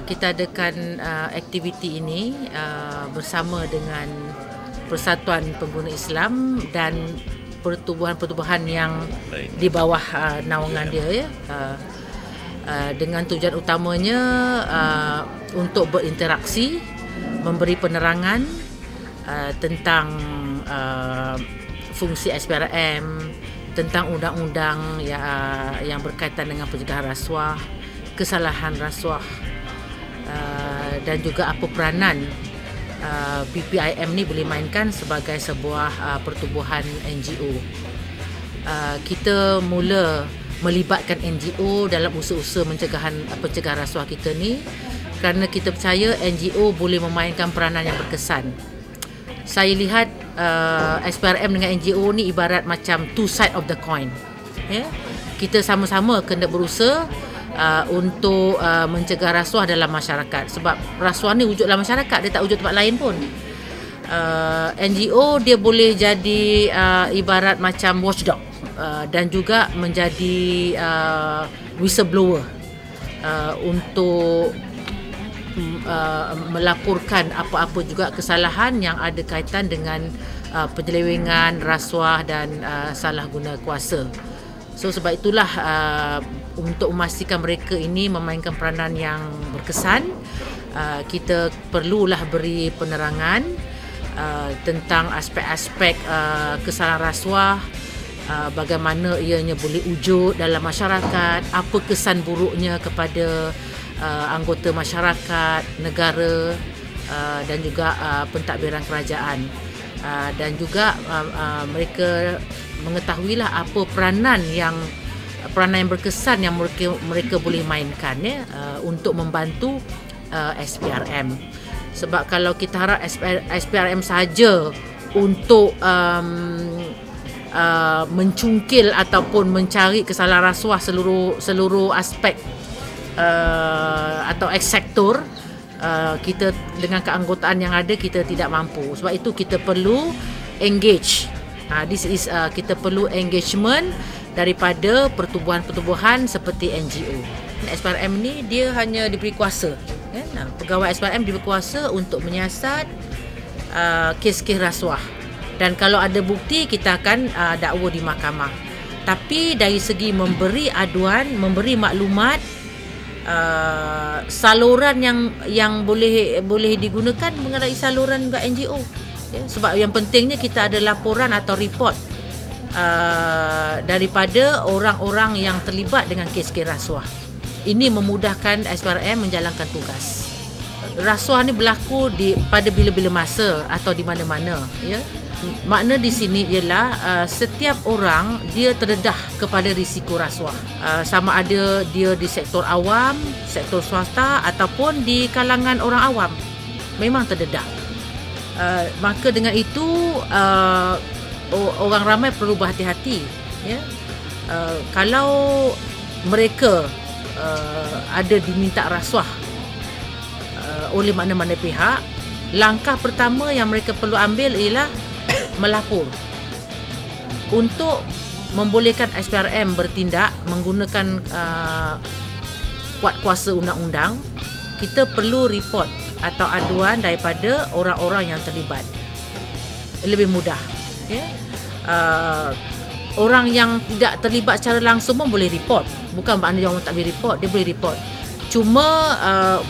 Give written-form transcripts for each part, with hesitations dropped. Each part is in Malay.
kita adakan aktiviti ini bersama dengan Persatuan Pengguna Islam dan pertubuhan-pertubuhan yang di bawah naungan dia, ya. Dengan tujuan utamanya untuk berinteraksi, memberi penerangan tentang fungsi SPRM, tentang undang-undang yang berkaitan dengan pencegahan rasuah, kesalahan rasuah, dan juga apa peranan PPIM ni boleh mainkan sebagai sebuah pertubuhan NGO. Kita mula melibatkan NGO dalam usaha-usaha pencegahan rasuah kita ni kerana kita percaya NGO boleh memainkan peranan yang berkesan. Saya lihat SPRM dengan NGO ni ibarat macam two side of the coin, ya. Kita sama-sama kena berusaha untuk mencegah rasuah dalam masyarakat, sebab rasuah ni wujud dalam masyarakat, dia tak wujud tempat lain pun. NGO dia boleh jadi ibarat macam watchdog dan juga menjadi whistleblower untuk melaporkan apa-apa juga kesalahan yang ada kaitan dengan penyelewengan, rasuah dan salah guna kuasa. So sebab itulah untuk memastikan mereka ini memainkan peranan yang berkesan, kita perlulah beri penerangan tentang aspek-aspek kesalahan rasuah, bagaimana ianya boleh wujud dalam masyarakat, apa kesan buruknya kepada anggota masyarakat, negara dan juga pentadbiran kerajaan, dan juga mereka mengetahuilah apa peranan yang berkesan yang mereka boleh mainkan, ya, untuk membantu SPRM. Sebab kalau kita harap SPRM sahaja untuk mencungkil ataupun mencari kesalahan rasuah seluruh aspek atau sektor, kita dengan keanggotaan yang ada kita tidak mampu. Sebab itu kita perlu engage. Kita perlu engagement daripada pertubuhan-pertubuhan seperti NGO. SPRM ni dia hanya diberi kuasa, ya? Pegawai SPRM diberi kuasa untuk menyiasat kes-kes rasuah, dan kalau ada bukti kita akan dakwa di mahkamah. Tapi dari segi memberi aduan, memberi maklumat, saluran yang boleh digunakan mengenai saluran juga NGO, ya? Sebab yang pentingnya kita ada laporan atau report daripada orang-orang yang terlibat dengan kes-kes rasuah. Ini memudahkan SPRM menjalankan tugas. Rasuah ni berlaku pada bila-bila masa atau di mana-mana, ya. Makna di sini ialah setiap orang dia terdedah kepada risiko rasuah, sama ada dia di sektor awam, sektor swasta ataupun di kalangan orang awam, memang terdedah. Maka dengan itu orang ramai perlu berhati-hati, ya. Kalau mereka ada diminta rasuah oleh mana-mana pihak, langkah pertama yang mereka perlu ambil ialah melapor. Untuk membolehkan SPRM bertindak menggunakan kuat kuasa undang-undang, kita perlu report atau aduan daripada orang-orang yang terlibat. Lebih mudah, ya. Orang yang tidak terlibat secara langsung pun boleh report. Bukan maknanya orang tak boleh report, dia boleh report. Cuma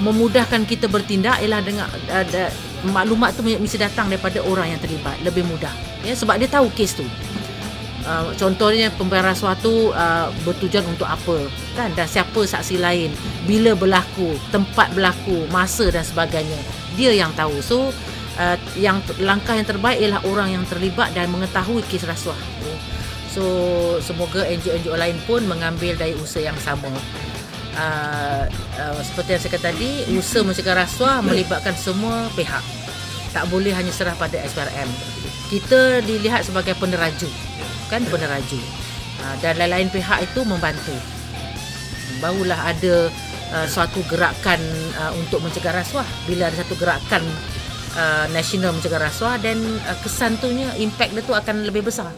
memudahkan kita bertindak ialah dengan maklumat tu mesti datang daripada orang yang terlibat, lebih mudah, ya, sebab dia tahu kes tu. Contohnya pembayaran rasuah tu bertujuan untuk apa, kan, dan siapa saksi lain, bila berlaku, tempat berlaku, masa dan sebagainya, dia yang tahu. So langkah yang terbaik ialah orang yang terlibat dan mengetahui kes rasuah. So semoga NGO-NGO lain pun mengambil dari usaha yang sama. Seperti yang saya kata tadi, usaha mencegah rasuah melibatkan semua pihak, tak boleh hanya serah pada SPRM. Kita dilihat sebagai peneraju, kan, peneraju, dan lain-lain pihak itu membantu. Barulah ada suatu gerakan untuk mencegah rasuah. Bila ada satu gerakan nasional mencegah rasuah, dan kesan tu nya, impact dia tu akan lebih besar.